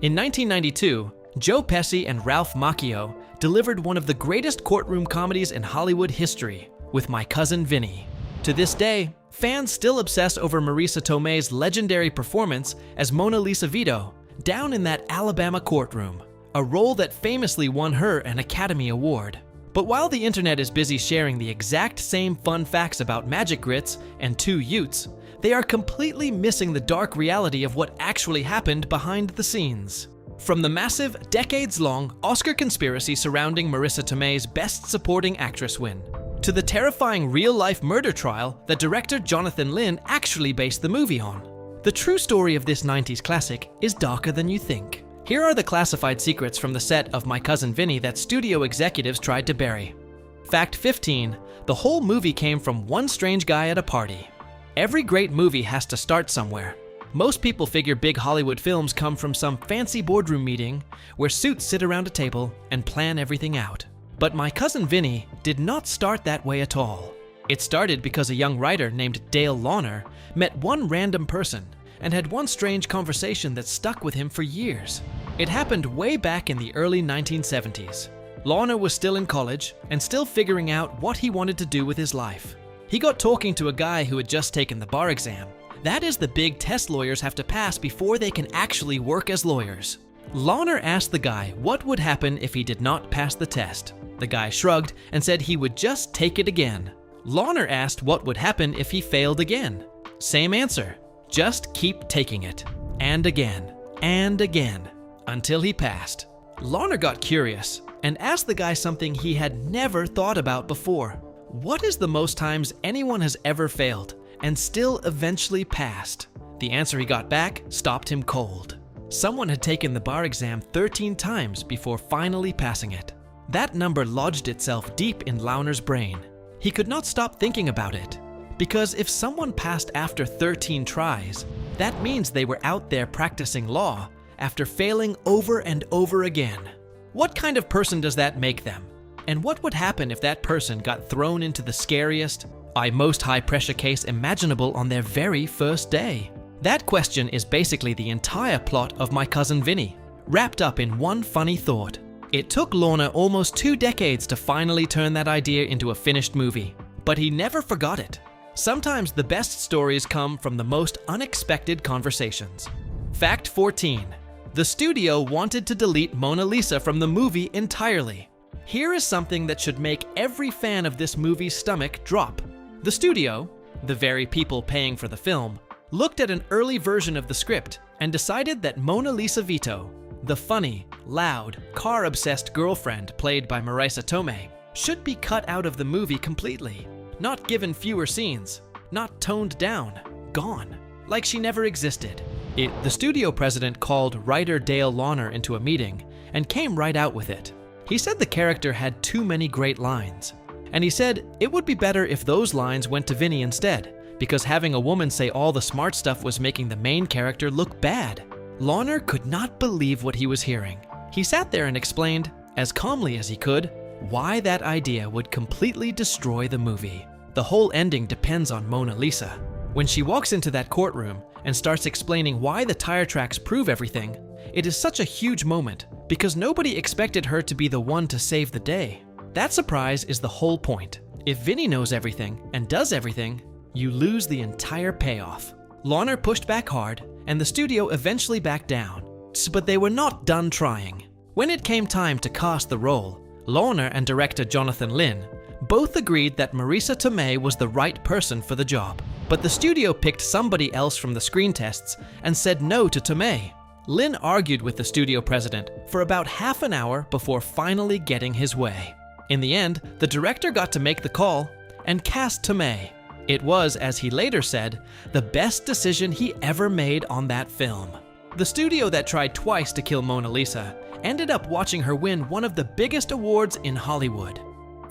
In 1992, Joe Pesci and Ralph Macchio delivered one of the greatest courtroom comedies in Hollywood history with My Cousin Vinny. To this day, fans still obsess over Marisa Tomei's legendary performance as Mona Lisa Vito down in that Alabama courtroom, a role that famously won her an Academy Award. But while the internet is busy sharing the exact same fun facts about magic grits and two Utes, they are completely missing the dark reality of what actually happened behind the scenes. From the massive, decades-long Oscar conspiracy surrounding Marisa Tomei's Best Supporting Actress win, to the terrifying real-life murder trial that director Jonathan Lynn actually based the movie on. The true story of this 90s classic is darker than you think. Here are the classified secrets from the set of My Cousin Vinny that studio executives tried to bury. Fact 15. The whole movie came from one strange guy at a party. Every great movie has to start somewhere. Most people figure big Hollywood films come from some fancy boardroom meeting where suits sit around a table and plan everything out. But My Cousin Vinny did not start that way at all. It started because a young writer named Dale Launer met one random person and had one strange conversation that stuck with him for years. It happened way back in the early 1970s. Launer was still in college and still figuring out what he wanted to do with his life. He got talking to a guy who had just taken the bar exam. That is the big test lawyers have to pass before they can actually work as lawyers. Launer asked the guy what would happen if he did not pass the test. The guy shrugged and said he would just take it again. Launer asked what would happen if he failed again. Same answer. Just keep taking it. And again. And again. Until he passed. Launer got curious and asked the guy something he had never thought about before. What is the most times anyone has ever failed and still eventually passed? The answer he got back stopped him cold. Someone had taken the bar exam 13 times before finally passing it. That number lodged itself deep in Launer's brain. He could not stop thinking about it. Because if someone passed after 13 tries, that means they were out there practicing law after failing over and over again. What kind of person does that make them? And what would happen if that person got thrown into the scariest, most high-pressure case imaginable on their very first day? That question is basically the entire plot of My Cousin Vinny, wrapped up in one funny thought. It took Launer almost 2 decades to finally turn that idea into a finished movie, but he never forgot it. Sometimes the best stories come from the most unexpected conversations. Fact 14. The studio wanted to delete Mona Lisa from the movie entirely. Here is something that should make every fan of this movie's stomach drop. The studio, the very people paying for the film, looked at an early version of the script and decided that Mona Lisa Vito, the funny, loud, car-obsessed girlfriend played by Marisa Tomei, should be cut out of the movie completely. Not given fewer scenes, not toned down, gone, like she never existed. The studio president called writer Dale Launer into a meeting and came right out with it. He said the character had too many great lines, and he said it would be better if those lines went to Vinny instead, because having a woman say all the smart stuff was making the main character look bad. Launer could not believe what he was hearing. He sat there and explained, as calmly as he could, why that idea would completely destroy the movie. The whole ending depends on Mona Lisa. When she walks into that courtroom and starts explaining why the tire tracks prove everything, it is such a huge moment because nobody expected her to be the one to save the day. That surprise is the whole point. If Vinny knows everything and does everything, you lose the entire payoff. Launer pushed back hard, and the studio eventually backed down. But they were not done trying. When it came time to cast the role, Launer and director Jonathan Lynn both agreed that Marisa Tomei was the right person for the job. But the studio picked somebody else from the screen tests and said no to Tomei. Lynn argued with the studio president for about half an hour before finally getting his way. In the end, the director got to make the call and cast Tomei. It was, as he later said, the best decision he ever made on that film. The studio that tried twice to kill Mona Lisa ended up watching her win one of the biggest awards in Hollywood.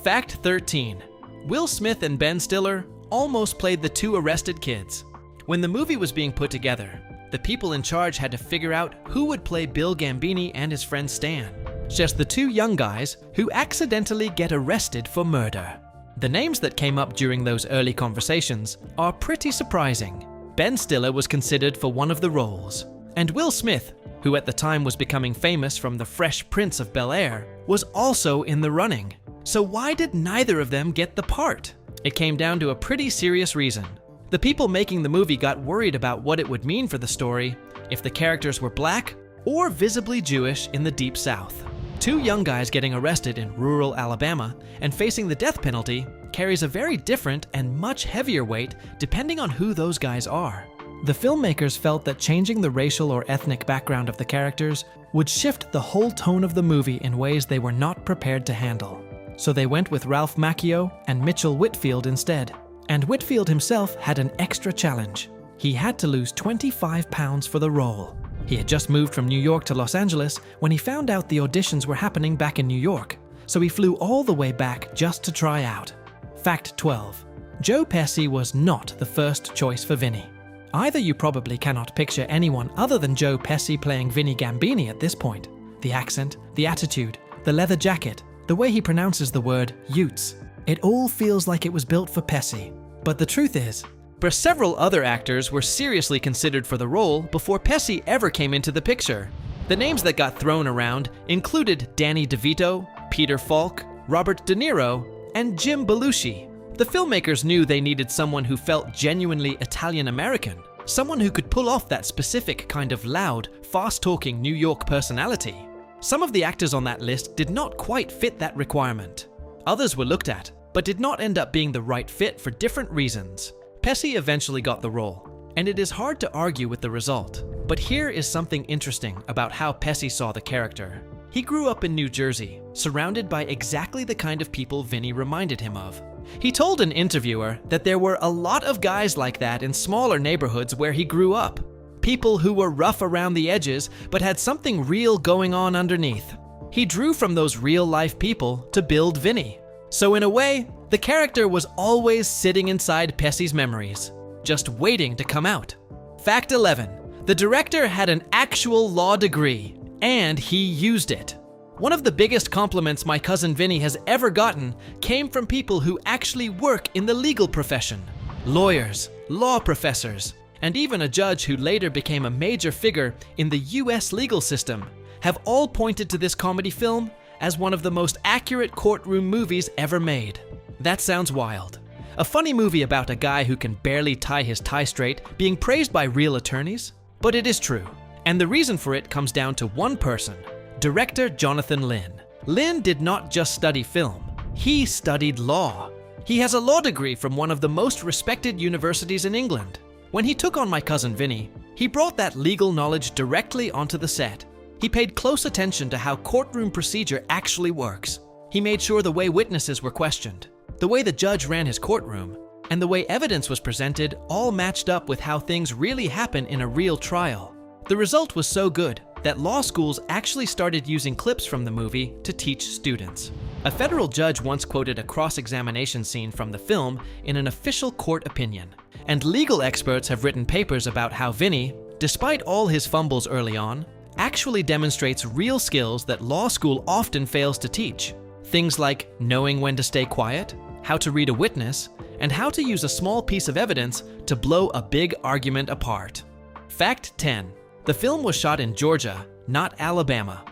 Fact 13. Will Smith and Ben Stiller almost played the two arrested kids. When the movie was being put together, the people in charge had to figure out who would play Bill Gambini and his friend Stan. Just the two young guys who accidentally get arrested for murder. The names that came up during those early conversations are pretty surprising. Ben Stiller was considered for one of the roles, and Will Smith, who at the time was becoming famous from the Fresh Prince of Bel-Air, was also in the running. So why did neither of them get the part? It came down to a pretty serious reason. The people making the movie got worried about what it would mean for the story if the characters were black or visibly Jewish in the Deep South. Two young guys getting arrested in rural Alabama and facing the death penalty carries a very different and much heavier weight depending on who those guys are. The filmmakers felt that changing the racial or ethnic background of the characters would shift the whole tone of the movie in ways they were not prepared to handle. So they went with Ralph Macchio and Mitchell Whitfield instead. And Whitfield himself had an extra challenge. He had to lose 25 pounds for the role. He had just moved from New York to Los Angeles when he found out the auditions were happening back in New York, so he flew all the way back just to try out. Fact 12. Joe Pesci was not the first choice for Vinnie. Either you probably cannot picture anyone other than Joe Pesci playing Vinnie Gambini at this point. The accent, the attitude, the leather jacket, the way he pronounces the word Utes. It all feels like it was built for Pesci. But the truth is, several other actors were seriously considered for the role before Pesci ever came into the picture. The names that got thrown around included Danny DeVito, Peter Falk, Robert De Niro, and Jim Belushi. The filmmakers knew they needed someone who felt genuinely Italian-American, someone who could pull off that specific kind of loud, fast-talking New York personality. Some of the actors on that list did not quite fit that requirement. Others were looked at, but did not end up being the right fit for different reasons. Pesci eventually got the role, and it is hard to argue with the result. But here is something interesting about how Pesci saw the character. He grew up in New Jersey, surrounded by exactly the kind of people Vinnie reminded him of. He told an interviewer that there were a lot of guys like that in smaller neighborhoods where he grew up. People who were rough around the edges, but had something real going on underneath. He drew from those real-life people to build Vinnie. So in a way, the character was always sitting inside Pesci's memories, just waiting to come out. Fact 11. The director had an actual law degree, and he used it. One of the biggest compliments my cousin Vinny has ever gotten came from people who actually work in the legal profession. Lawyers, law professors, and even a judge who later became a major figure in the US legal system have all pointed to this comedy film as one of the most accurate courtroom movies ever made. That sounds wild. A funny movie about a guy who can barely tie his tie straight being praised by real attorneys? But it is true. And the reason for it comes down to one person, director Jonathan Lynn. Lynn did not just study film, he studied law. He has a law degree from one of the most respected universities in England. When he took on my cousin Vinny, he brought that legal knowledge directly onto the set. He paid close attention to how courtroom procedure actually works. He made sure the way witnesses were questioned, the way the judge ran his courtroom, and the way evidence was presented all matched up with how things really happen in a real trial. The result was so good that law schools actually started using clips from the movie to teach students. A federal judge once quoted a cross-examination scene from the film in an official court opinion. And legal experts have written papers about how Vinny, despite all his fumbles early on, actually demonstrates real skills that law school often fails to teach. Things like knowing when to stay quiet, how to read a witness, and how to use a small piece of evidence to blow a big argument apart. Fact 10. The film was shot in Georgia, not Alabama.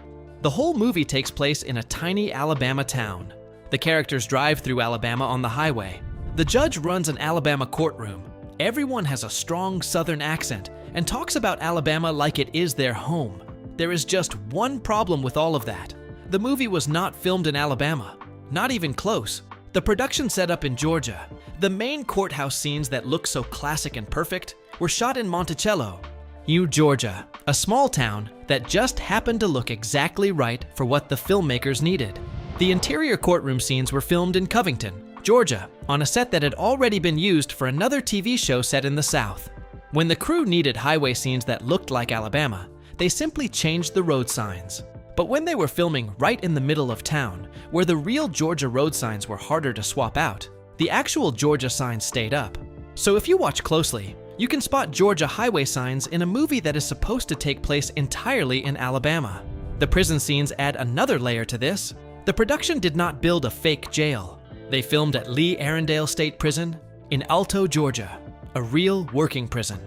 The whole movie takes place in a tiny Alabama town. The characters drive through Alabama on the highway. The judge runs an Alabama courtroom. Everyone has a strong Southern accent and talks about Alabama like it is their home. There is just one problem with all of that. The movie was not filmed in Alabama, not even close. The production set up in Georgia. The main courthouse scenes that look so classic and perfect were shot in Monticello, Georgia, a small town that just happened to look exactly right for what the filmmakers needed. The interior courtroom scenes were filmed in Covington, Georgia, on a set that had already been used for another TV show set in the South. When the crew needed highway scenes that looked like Alabama, they simply changed the road signs. But when they were filming right in the middle of town, where the real Georgia road signs were harder to swap out, the actual Georgia signs stayed up. So if you watch closely, you can spot Georgia highway signs in a movie that is supposed to take place entirely in Alabama. The prison scenes add another layer to this. The production did not build a fake jail. They filmed at Lee Arrendale State Prison in Alto, Georgia, a real working prison.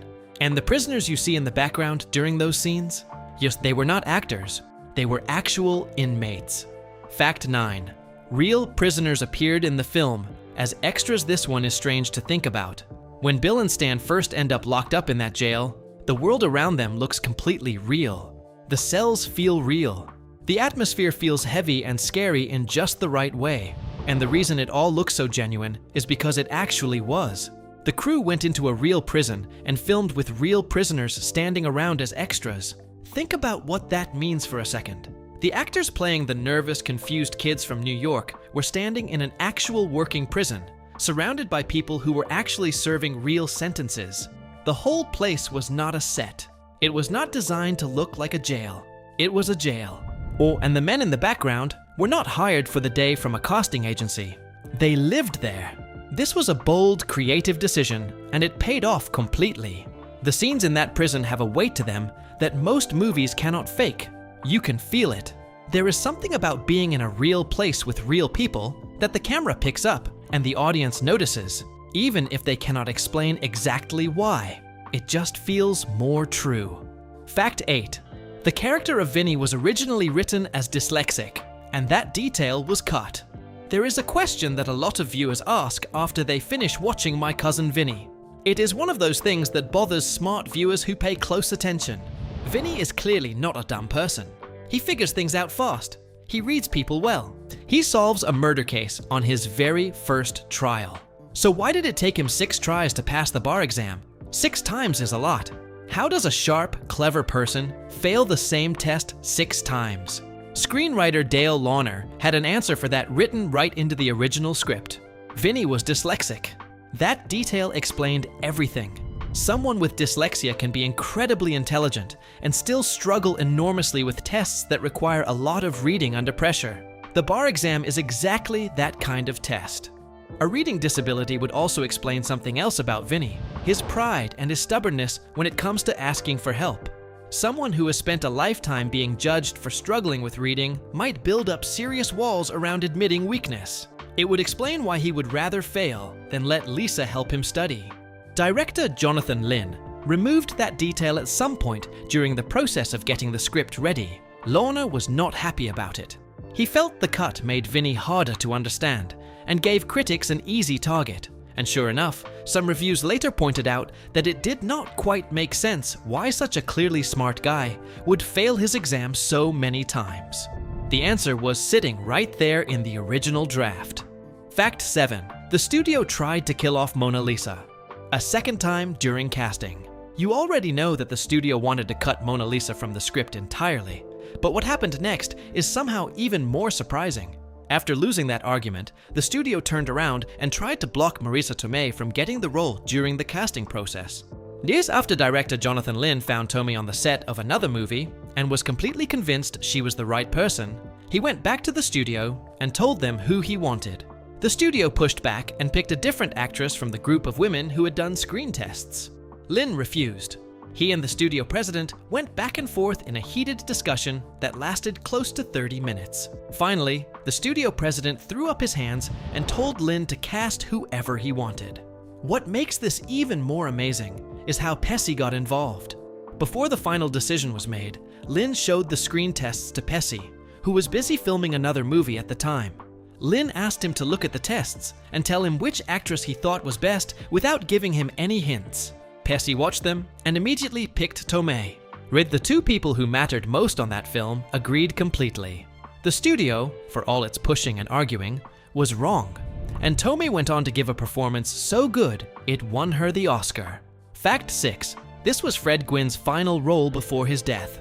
And the prisoners you see in the background during those scenes, Yes, they were not actors. They were actual inmates. Fact 9. Real prisoners appeared in the film. As extras, this one is strange to think about. When Bill and Stan first end up locked up in that jail, the world around them looks completely real. The cells feel real. The atmosphere feels heavy and scary in just the right way. And the reason it all looks so genuine is because it actually was. The crew went into a real prison and filmed with real prisoners standing around as extras. Think about what that means for a second. The actors playing the nervous, confused kids from New York were standing in an actual working prison, surrounded by people who were actually serving real sentences. The whole place was not a set. It was not designed to look like a jail. It was a jail. And the men in the background were not hired for the day from a casting agency. They lived there. This was a bold, creative decision, and it paid off completely. The scenes in that prison have a weight to them that most movies cannot fake. You can feel it. There is something about being in a real place with real people that the camera picks up and the audience notices, even if they cannot explain exactly why. It just feels more true. Fact 8. The character of Vinnie was originally written as dyslexic, and that detail was cut. There is a question that a lot of viewers ask after they finish watching My Cousin Vinny. It is one of those things that bothers smart viewers who pay close attention. Vinny is clearly not a dumb person. He figures things out fast. He reads people well. He solves a murder case on his very first trial. So why did it take him 6 tries to pass the bar exam? 6 times is a lot. How does a sharp, clever person fail the same test 6 times? Screenwriter Dale Launer had an answer for that written right into the original script. Vinny was dyslexic. That detail explained everything. Someone with dyslexia can be incredibly intelligent and still struggle enormously with tests that require a lot of reading under pressure. The bar exam is exactly that kind of test. A reading disability would also explain something else about Vinny, his pride and his stubbornness when it comes to asking for help. Someone who has spent a lifetime being judged for struggling with reading might build up serious walls around admitting weakness. It would explain why he would rather fail than let Lisa help him study. Director Jonathan Lynn removed that detail at some point during the process of getting the script ready. Lorna was not happy about it. He felt the cut made Vinny harder to understand and gave critics an easy target. And sure enough, some reviews later pointed out that it did not quite make sense why such a clearly smart guy would fail his exam so many times. The answer was sitting right there in the original draft. Fact 7. The studio tried to kill off Mona Lisa. A second time during casting. You already know that the studio wanted to cut Mona Lisa from the script entirely, but what happened next is somehow even more surprising. After losing that argument, the studio turned around and tried to block Marisa Tomei from getting the role during the casting process. This after director Jonathan Lynn found Tomei on the set of another movie and was completely convinced she was the right person. He went back to the studio and told them who he wanted. The studio pushed back and picked a different actress from the group of women who had done screen tests. Lynn refused. He and the studio president went back and forth in a heated discussion that lasted close to 30 minutes. Finally, the studio president threw up his hands and told Lynn to cast whoever he wanted. What makes this even more amazing is how Pesci got involved. Before the final decision was made, Lynn showed the screen tests to Pesci, who was busy filming another movie at the time. Lynn asked him to look at the tests and tell him which actress he thought was best without giving him any hints. Pesci watched them and immediately picked Tomei. The 2 people who mattered most on that film agreed completely. The studio, for all its pushing and arguing, was wrong, and Tomei went on to give a performance so good it won her the Oscar. Fact 6. This was Fred Gwynne's final role before his death.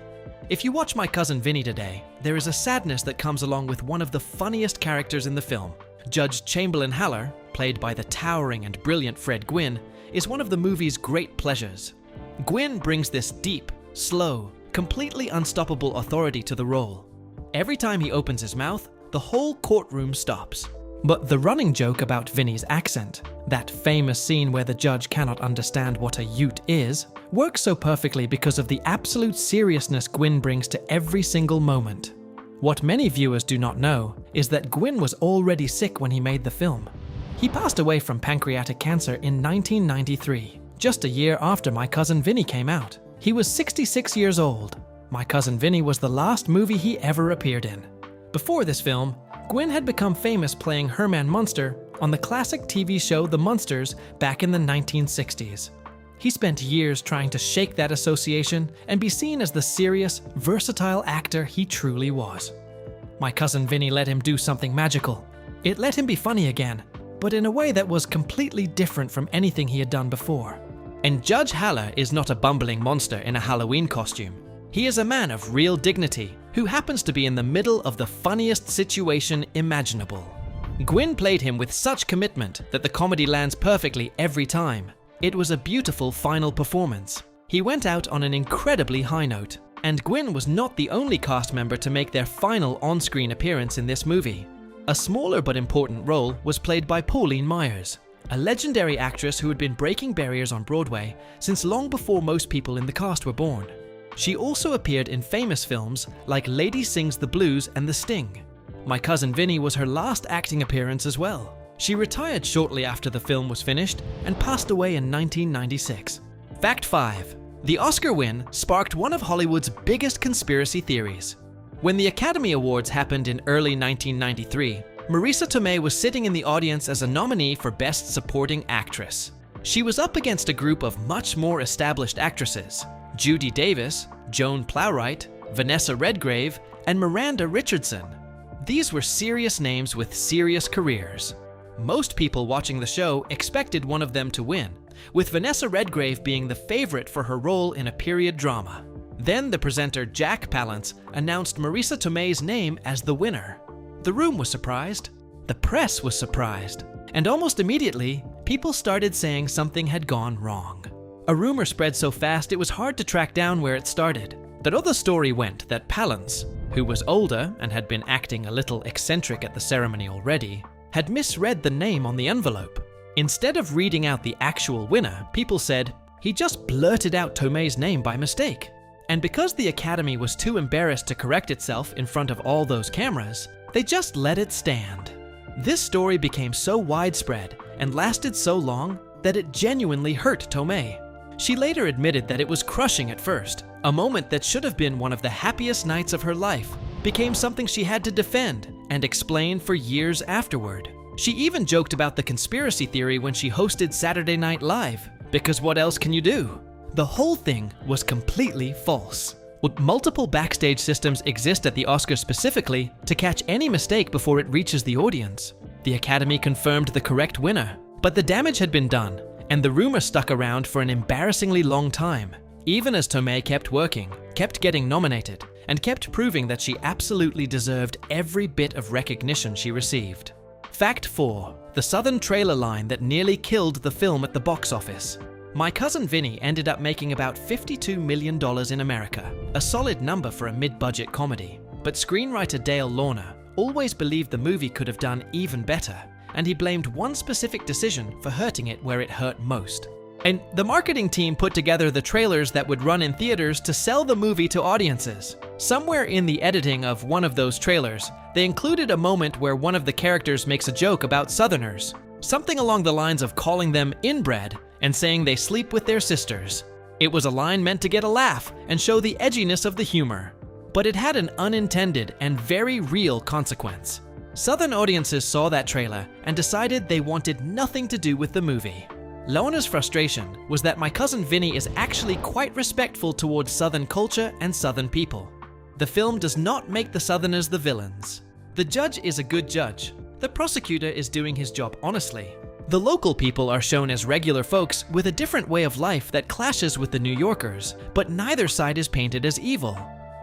If you watch My Cousin Vinny today, there is a sadness that comes along with one of the funniest characters in the film. Judge Chamberlain Haller, played by the towering and brilliant Fred Gwynne, is one of the movie's great pleasures. Gwynne brings this deep, slow, completely unstoppable authority to the role. Every time he opens his mouth, the whole courtroom stops. But the running joke about Vinny's accent, that famous scene where the judge cannot understand what a Ute is, works so perfectly because of the absolute seriousness Gwynne brings to every single moment. What many viewers do not know is that Gwynne was already sick when he made the film. He passed away from pancreatic cancer in 1993, just a year after My Cousin Vinny came out. He was 66 years old. My Cousin Vinny was the last movie he ever appeared in. Before this film, Gwynne had become famous playing Herman Munster on the classic TV show The Munsters back in the 1960s. He spent years trying to shake that association and be seen as the serious, versatile actor he truly was. My Cousin Vinny let him do something magical. It let him be funny again, but in a way that was completely different from anything he had done before. And Judge Haller is not a bumbling monster in a Halloween costume. He is a man of real dignity who happens to be in the middle of the funniest situation imaginable. Gwynne played him with such commitment that the comedy lands perfectly every time. It was a beautiful final performance. He went out on an incredibly high note, and Gwynne was not the only cast member to make their final on-screen appearance in this movie. A smaller but important role was played by Pauline Myers, a legendary actress who had been breaking barriers on Broadway since long before most people in the cast were born. She also appeared in famous films like Lady Sings the Blues and The Sting. My Cousin Vinny was her last acting appearance as well. She retired shortly after the film was finished and passed away in 1996. Fact 5. The Oscar win sparked one of Hollywood's biggest conspiracy theories. When the Academy Awards happened in early 1993, Marisa Tomei was sitting in the audience as a nominee for Best Supporting Actress. She was up against a group of much more established actresses: Judy Davis, Joan Plowright, Vanessa Redgrave, and Miranda Richardson. These were serious names with serious careers. Most people watching the show expected one of them to win, with Vanessa Redgrave being the favorite for her role in a period drama. Then the presenter Jack Palance announced Marisa Tomei's name as the winner. The room was surprised, the press was surprised, and almost immediately, people started saying something had gone wrong. A rumor spread so fast it was hard to track down where it started. The other story went that Palance, who was older and had been acting a little eccentric at the ceremony already, had misread the name on the envelope. Instead of reading out the actual winner, people said, he just blurted out Tomei's name by mistake. And because the Academy was too embarrassed to correct itself in front of all those cameras, they just let it stand. This story became so widespread and lasted so long that it genuinely hurt Tomei. She later admitted that it was crushing at first. A moment that should have been one of the happiest nights of her life became something she had to defend and explain for years afterward. She even joked about the conspiracy theory when she hosted Saturday Night Live, because what else can you do? The whole thing was completely false. Multiple backstage systems exist at the Oscars specifically to catch any mistake before it reaches the audience. The Academy confirmed the correct winner, but the damage had been done, and the rumor stuck around for an embarrassingly long time, even as Tomei kept working, kept getting nominated, and kept proving that she absolutely deserved every bit of recognition she received. Fact 4. The Southern trailer line that nearly killed the film at the box office. My Cousin Vinny ended up making about $52 million in America, a solid number for a mid-budget comedy. But screenwriter Dale Launer always believed the movie could have done even better, and he blamed one specific decision for hurting it where it hurt most. And the marketing team put together the trailers that would run in theaters to sell the movie to audiences. Somewhere in the editing of one of those trailers, they included a moment where one of the characters makes a joke about Southerners, something along the lines of calling them inbred and saying they sleep with their sisters. It was a line meant to get a laugh and show the edginess of the humor, but it had an unintended and very real consequence. Southern audiences saw that trailer and decided they wanted nothing to do with the movie. Launer's frustration was that My Cousin Vinny is actually quite respectful towards Southern culture and Southern people. The film does not make the Southerners the villains. The judge is a good judge. The prosecutor is doing his job honestly. The local people are shown as regular folks with a different way of life that clashes with the New Yorkers, but neither side is painted as evil.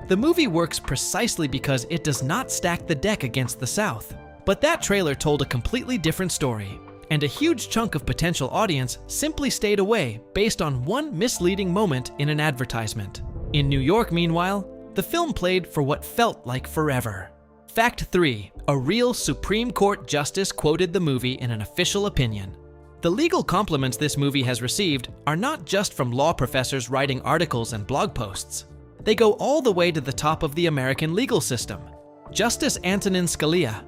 The movie works precisely because it does not stack the deck against the South. But that trailer told a completely different story, and a huge chunk of potential audience simply stayed away based on one misleading moment in an advertisement. In New York, meanwhile, the film played for what felt like forever. Fact 3. A real Supreme Court justice quoted the movie in an official opinion. The legal compliments this movie has received are not just from law professors writing articles and blog posts. They go all the way to the top of the American legal system. Justice Antonin Scalia,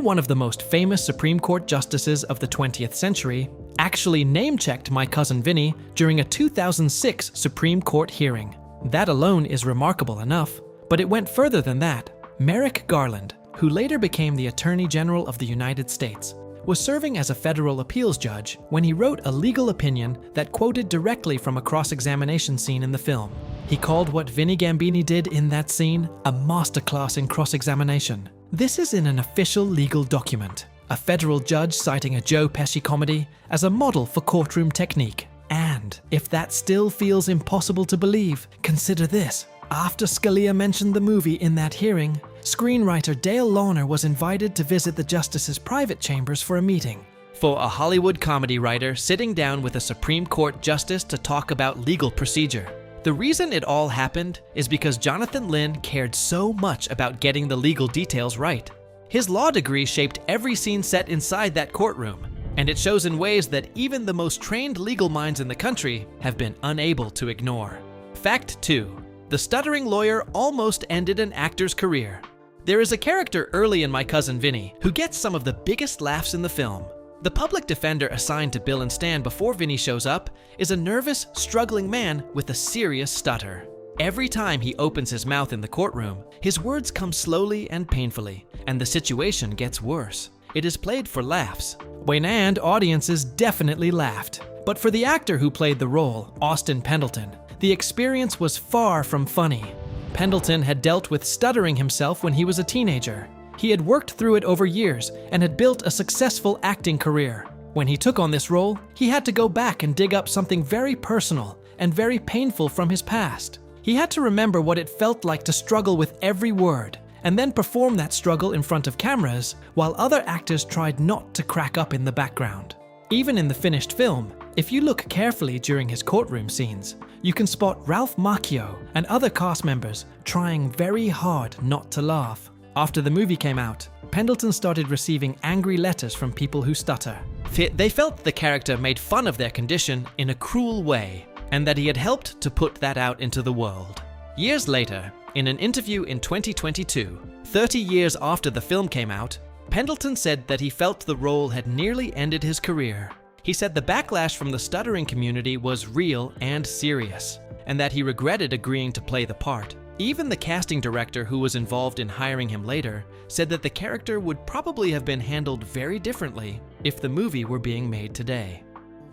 one of the most famous Supreme Court justices of the 20th century, actually name-checked My Cousin Vinny during a 2006 Supreme Court hearing. That alone is remarkable enough, but it went further than that. Merrick Garland, who later became the Attorney General of the United States, was serving as a federal appeals judge when he wrote a legal opinion that quoted directly from a cross-examination scene in the film. He called what Vinnie Gambini did in that scene a masterclass in cross-examination. This is in an official legal document, a federal judge citing a Joe Pesci comedy as a model for courtroom technique. And if that still feels impossible to believe, consider this. After Scalia mentioned the movie in that hearing, screenwriter Dale Launer was invited to visit the justice's private chambers for a meeting. For a Hollywood comedy writer sitting down with a Supreme Court justice to talk about legal procedure. The reason it all happened is because Jonathan Lynn cared so much about getting the legal details right. His law degree shaped every scene set inside that courtroom, and it shows in ways that even the most trained legal minds in the country have been unable to ignore. Fact 2. The stuttering lawyer almost ended an actor's career. There is a character early in My Cousin Vinny who gets some of the biggest laughs in the film. The public defender assigned to Bill and Stan before Vinny shows up is a nervous, struggling man with a serious stutter. Every time he opens his mouth in the courtroom, his words come slowly and painfully, and the situation gets worse. It is played for laughs. And audiences definitely laughed. But for the actor who played the role, Austin Pendleton, the experience was far from funny. Pendleton had dealt with stuttering himself when he was a teenager. He had worked through it over years and had built a successful acting career. When he took on this role, he had to go back and dig up something very personal and very painful from his past. He had to remember what it felt like to struggle with every word, and then perform that struggle in front of cameras while other actors tried not to crack up in the background. Even in the finished film, if you look carefully during his courtroom scenes, you can spot Ralph Macchio and other cast members trying very hard not to laugh. After the movie came out, Pendleton started receiving angry letters from people who stutter. They felt the character made fun of their condition in a cruel way, and that he had helped to put that out into the world. Years later, in an interview in 2022, 30 years after the film came out, Pendleton said that he felt the role had nearly ended his career. He said the backlash from the stuttering community was real and serious, and that he regretted agreeing to play the part. Even the casting director who was involved in hiring him later said that the character would probably have been handled very differently if the movie were being made today.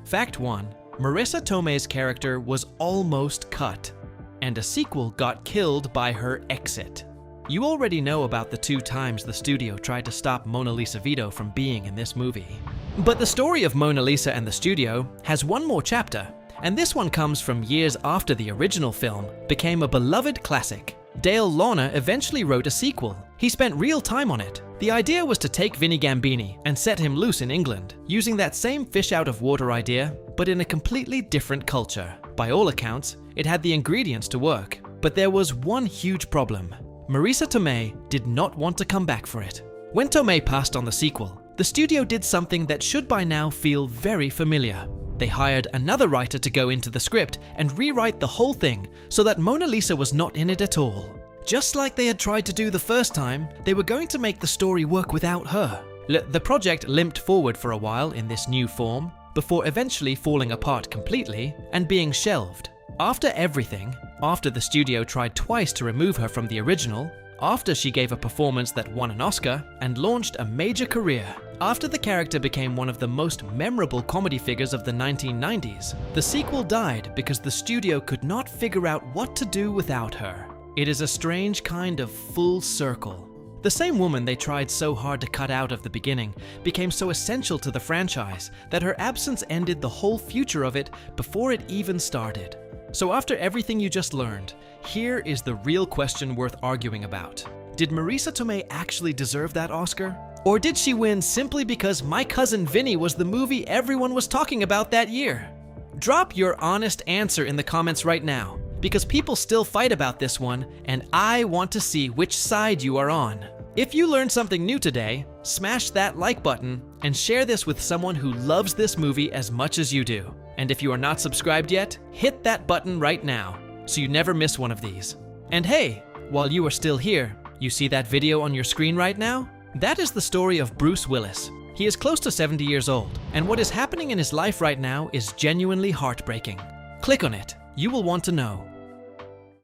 Fact 1. Marisa Tomei's character was almost cut, and a sequel got killed by her exit. You already know about the 2 times the studio tried to stop Mona Lisa Vito from being in this movie. But the story of Mona Lisa and the studio has one more chapter, and this one comes from years after the original film became a beloved classic. Dale Launer eventually wrote a sequel. He spent real time on it. The idea was to take Vinnie Gambini and set him loose in England, using that same fish-out-of-water idea, but in a completely different culture. By all accounts, it had the ingredients to work, but there was one huge problem. Marisa Tomei did not want to come back for it. When Tomei passed on the sequel, the studio did something that should by now feel very familiar. They hired another writer to go into the script and rewrite the whole thing so that Mona Lisa was not in it at all. Just like they had tried to do the first time, they were going to make the story work without her. The project limped forward for a while in this new form, before eventually falling apart completely and being shelved. After everything, after the studio tried twice to remove her from the original, after she gave a performance that won an Oscar and launched a major career, after the character became one of the most memorable comedy figures of the 1990s, the sequel died because the studio could not figure out what to do without her. It is a strange kind of full circle. The same woman they tried so hard to cut out of the beginning became so essential to the franchise that her absence ended the whole future of it before it even started. So after everything you just learned, here is the real question worth arguing about. Did Marisa Tomei actually deserve that Oscar? Or did she win simply because My Cousin Vinny was the movie everyone was talking about that year? Drop your honest answer in the comments right now, because people still fight about this one, and I want to see which side you are on. If you learned something new today, smash that like button and share this with someone who loves this movie as much as you do. And if you are not subscribed yet, hit that button right now so you never miss one of these. And hey, while you are still here, you see that video on your screen right now? That is the story of Bruce Willis. He is close to 70 years old, and what is happening in his life right now is genuinely heartbreaking. Click on it. You will want to know.